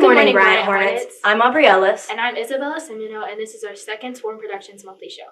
morning, Bryant Hornets. I'm Aubrey Ellis. And I'm Isabella Simino, and this is our second Swarm Productions monthly show.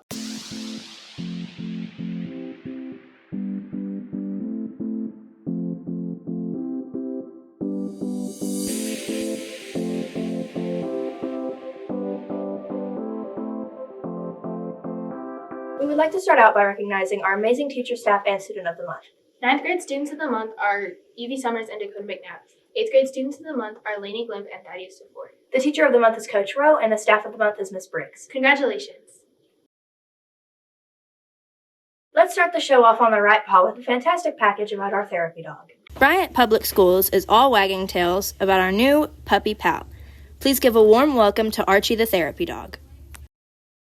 We would like to start out by recognizing our amazing teacher, staff, and student of the month. 9th grade students of the month are Evie Summers and Dakota McNabb. 8th grade students of the month are Lainey Glimp and Thaddeus DeFord. The teacher of the month is Coach Rowe, and the staff of the month is Miss Briggs. Congratulations! Let's start the show off on the right paw with a fantastic package about our therapy dog. Bryant Public Schools is all wagging tails about our new puppy pal. Please give a warm welcome to Archie the therapy dog.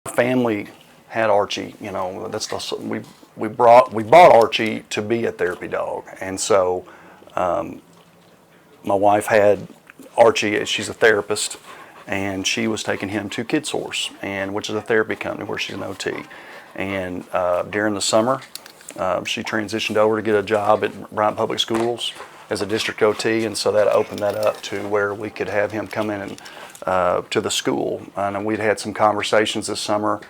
Family had Archie, we bought Archie to be a therapy dog, and so my wife had Archie. She's a therapist, and she was taking him to KidSource, which is a therapy company where she's an OT. And during the summer, she transitioned over to get a job at Bryant Public Schools as a district OT, and so that opened that up to where we could have him come in and to the school. And we'd had some conversations this summer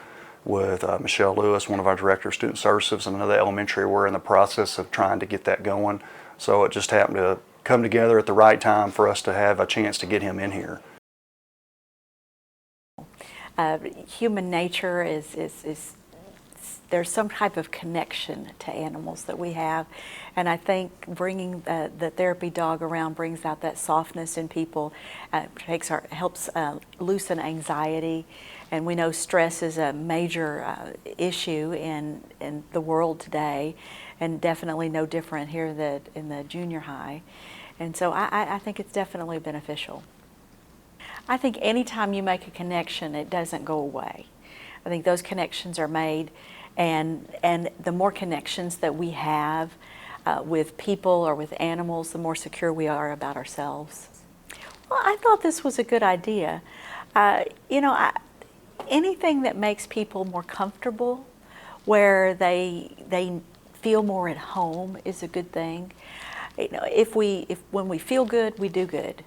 with Michelle Lewis, one of our director of student services, and another elementary. We're in the process of trying to get that going. So it just happened to come together at the right time for us to have a chance to get him in here. Human nature is there's some type of connection to animals that we have, and I think bringing the therapy dog around brings out that softness in people, helps loosen anxiety, and we know stress is a major issue in the world today, and definitely no different here in the junior high, and so I think it's definitely beneficial. I think anytime you make a connection, it doesn't go away. I think those connections are made, and the more connections that we have with people or with animals, the more secure we are about ourselves. Well, I thought this was a good idea. Anything that makes people more comfortable, where they feel more at home, is a good thing. When we feel good, we do good,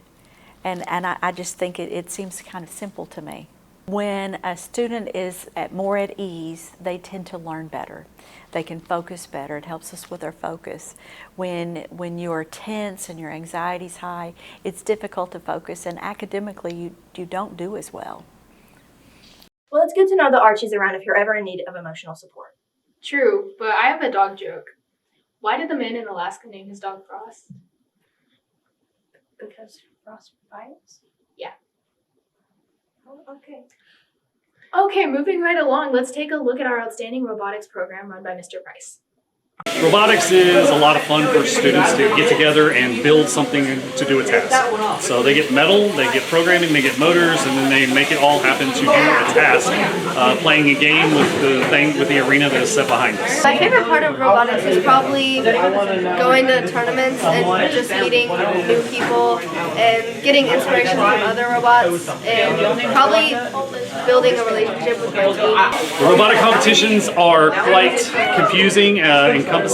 and I just think it seems kind of simple to me. When a student is more at ease, they tend to learn better. They can focus better. It helps us with our focus. When you're tense and your anxiety's high, it's difficult to focus, and academically you don't do as well. Well, it's good to know that Archie's around if you're ever in need of emotional support. True, but I have a dog joke. Why did the man in Alaska name his dog Frost? Because Frost bites? Yeah. Oh, okay. Okay, moving right along, let's take a look at our outstanding robotics program run by Mr. Price. Robotics is a lot of fun for students to get together and build something to do a task. So they get metal, they get programming, they get motors, and then they make it all happen to do a task, playing a game with the arena that is set behind us. My favorite part of robotics is probably going to tournaments and just meeting new people and getting inspiration from other robots, and probably building a relationship with my team. The robotic competitions are quite confusing, encompassing.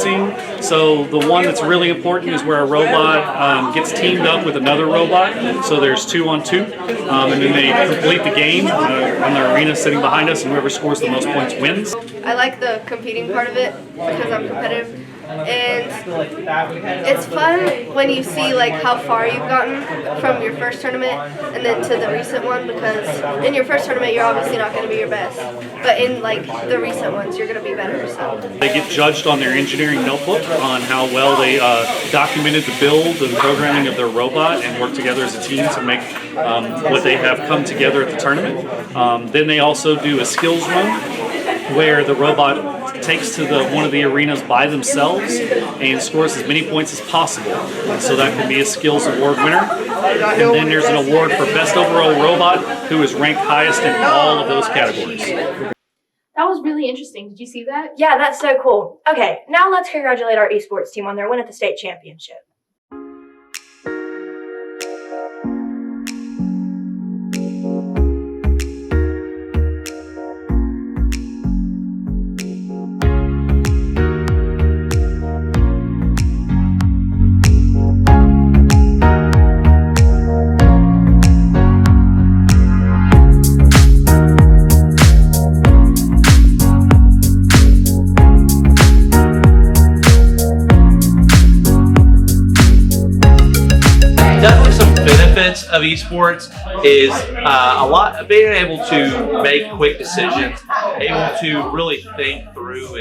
So the one that's really important is where a robot gets teamed up with another robot. So there's 2-on-2, and then they complete the game on the arena sitting behind us, and whoever scores the most points wins. I like the competing part of it because I'm competitive, and it's fun when you see like how far you've gotten from your first tournament and then to the recent one, because in your first tournament you're obviously not going to be your best, but in like the recent ones you're going to be better. So they get judged on their engineering notebook on how well they documented the build and programming of their robot and work together as a team to make what they have come together at the tournament. Then they also do a skills run where the robot takes to one of the arenas by themselves and scores as many points as possible. So that can be a skills award winner. And then there's an award for best overall robot who is ranked highest in all of those categories. That was really interesting. Did you see that? Yeah, that's so cool. Okay, now let's congratulate our esports team on their win at the state championship. benefits of esports is a lot being able to make quick decisions, able to really think through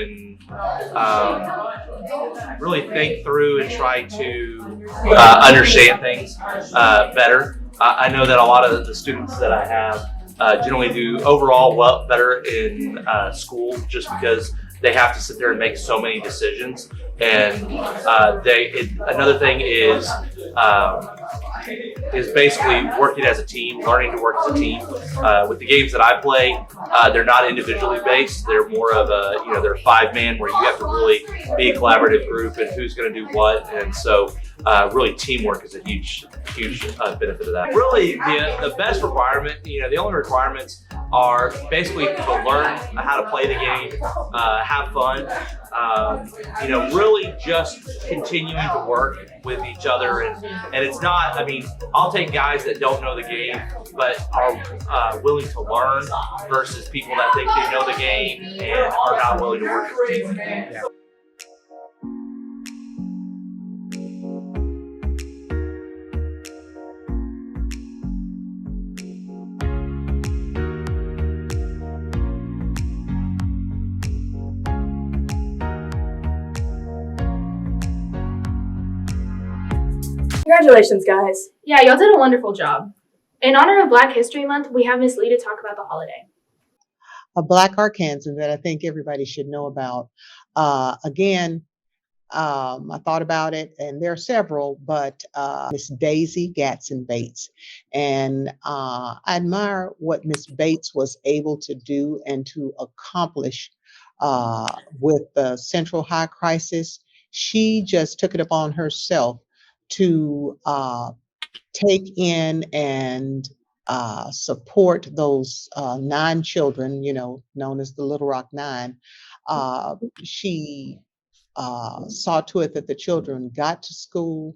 and try to understand things better. I know that a lot of the students that I have generally do overall better in school just because they have to sit there and make so many decisions. And another thing is basically working as a team, learning to work as a team. With the games that I play, they're not individually based. They're more of they're a 5-man where you have to really be a collaborative group and who's going to do what. And so really teamwork is a huge benefit of that. Really the best requirement, the only requirements are basically to learn how to play the game, have fun, really just continuing to work with each other. And it's not, I'll take guys that don't know the game but are willing to learn versus people that think they know the game and are not willing to work as a team. Congratulations, guys. Yeah, y'all did a wonderful job. In honor of Black History Month, we have Miss Lee to talk about the holiday. A Black Arkansan that I think everybody should know about. Again, I thought about it, and there are several, but Miss Daisy Gatson Bates. And I admire what Miss Bates was able to do and to accomplish with the Central High crisis. She just took it upon herself to take in and support those 9 children, known as the Little Rock 9. She saw to it that the children got to school.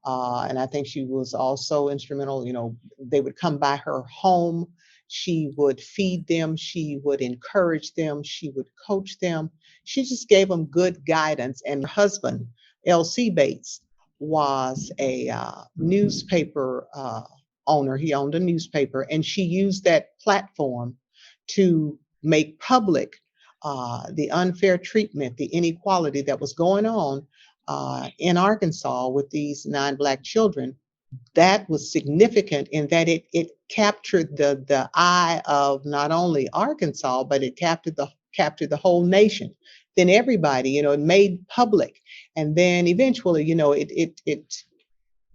And I think she was also instrumental, they would come by her home. She would feed them. She would encourage them. She would coach them. She just gave them good guidance. And her husband, L.C. Bates, was a newspaper owner. He owned a newspaper, and she used that platform to make public the unfair treatment, the inequality that was going on in Arkansas with these 9 Black children. That was significant in that it captured the eye of not only Arkansas, but it captured the whole nation. Then everybody, it made public. And then eventually, it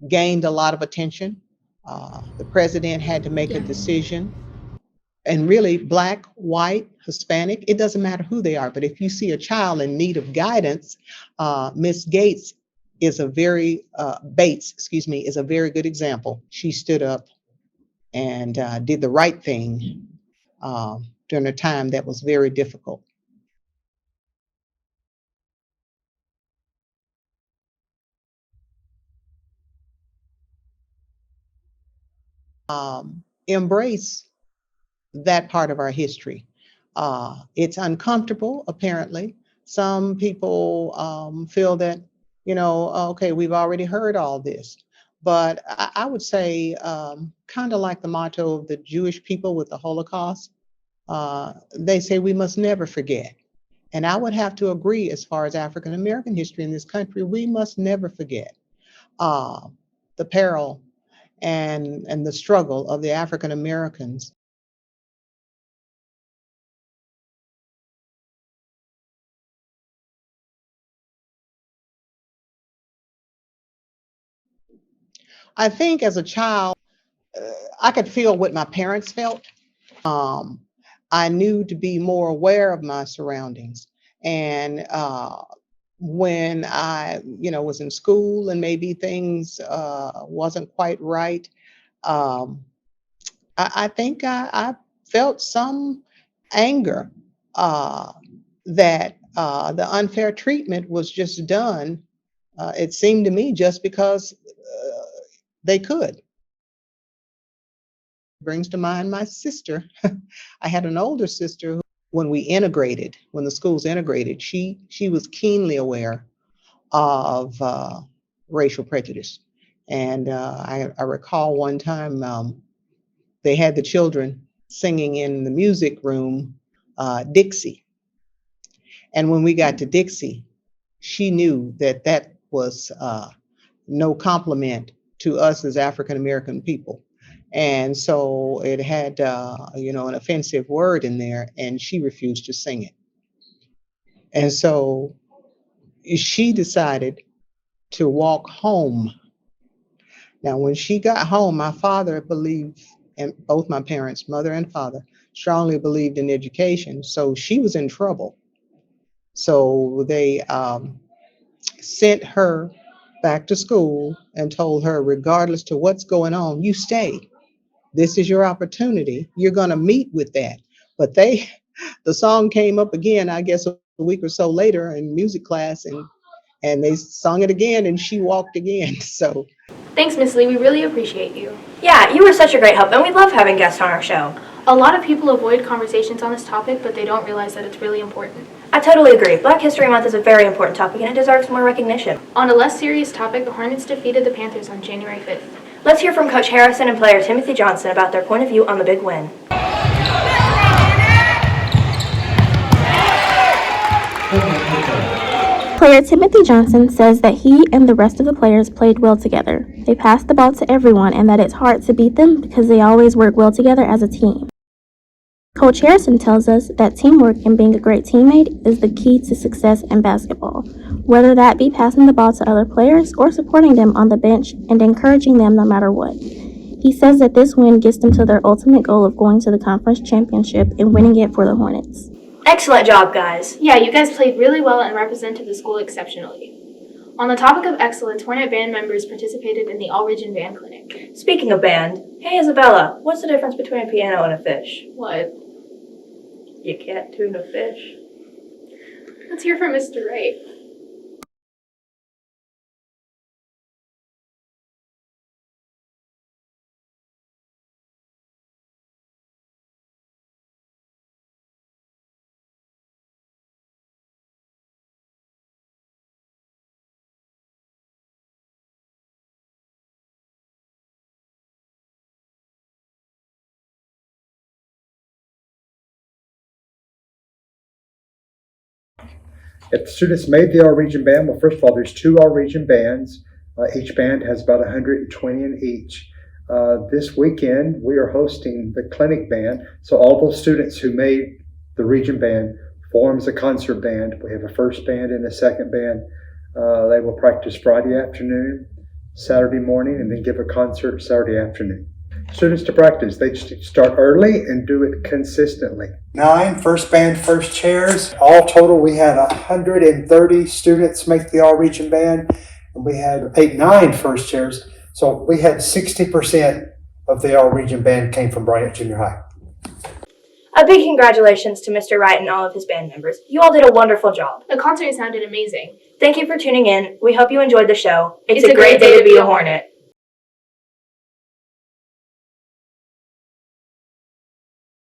gained a lot of attention. The president had to make a decision. And really, Black, white, Hispanic, it doesn't matter who they are. But if you see a child in need of guidance, Miss Bates is a very good example. She stood up and did the right thing during a time that was very difficult. Embrace that part of our history. It's uncomfortable, apparently. Some people feel that, okay, we've already heard all this. But I would say, kind of like the motto of the Jewish people with the Holocaust, they say we must never forget. And I would have to agree as far as African American history in this country, we must never forget the peril and the struggle of the African Americans. I think as a child, I could feel what my parents felt. I knew to be more aware of my surroundings. And when I, was in school and maybe things wasn't quite right, I think I felt some anger that the unfair treatment was just done, it seemed to me, just because they could. Brings to mind my sister. I had an older sister who, when the schools integrated, she was keenly aware of racial prejudice. And I recall one time they had the children singing in the music room Dixie. And when we got to Dixie, she knew that that was no compliment to us as African American people. And so it had, an offensive word in there, and she refused to sing it. And so she decided to walk home. Now, when she got home, my father believed, and both my parents, mother and father, strongly believed in education. So she was in trouble. So they sent her back to school and told her, regardless to what's going on, you stay. This is your opportunity. You're going to meet with that. But the song came up again, I guess, a week or so later in music class, and they sung it again, and she walked again. So Thanks, Miss Lee. We really appreciate you. Yeah, you were such a great help, and we love having guests on our show. A lot of people avoid conversations on this topic, but they don't realize that it's really important. I totally agree. Black History Month is a very important topic, and it deserves more recognition. On a less serious topic, the Hornets defeated the Panthers on January 5th. Let's hear from Coach Harrison and player Timothy Johnson about their point of view on the big win. Player Timothy Johnson says that he and the rest of the players played well together. They passed the ball to everyone and that it's hard to beat them because they always work well together as a team. Coach Harrison tells us that teamwork and being a great teammate is the key to success in basketball, whether that be passing the ball to other players or supporting them on the bench and encouraging them no matter what. He says that this win gets them to their ultimate goal of going to the conference championship and winning it for the Hornets. Excellent job, guys. Yeah, you guys played really well and represented the school exceptionally. On the topic of excellence, Hornet band members participated in the All-Region Band Clinic. Speaking of band, hey Isabella, what's the difference between a piano and a fish? What? You can't tune a fish. Let's hear from Mr. Wright. If the students made the All-Region Band, well, first of all, there's 2 All-Region bands. Each band has about 120 in each. This weekend, we are hosting the clinic band. So all those students who made the region band forms a concert band. We have a first band and a second band. They will practice Friday afternoon, Saturday morning, and then give a concert Saturday afternoon. Students to practice, they start early and do it consistently. 9 first band, first chairs. All total, we had 130 students make the All-Region Band, and we had 9 first chairs. So we had 60% of the All-Region Band came from Bryant Junior High. A big congratulations to Mr. Wright and all of his band members. You all did a wonderful job. The concert sounded amazing. Thank you for tuning in. We hope you enjoyed the show. It's a great day to be a Hornet.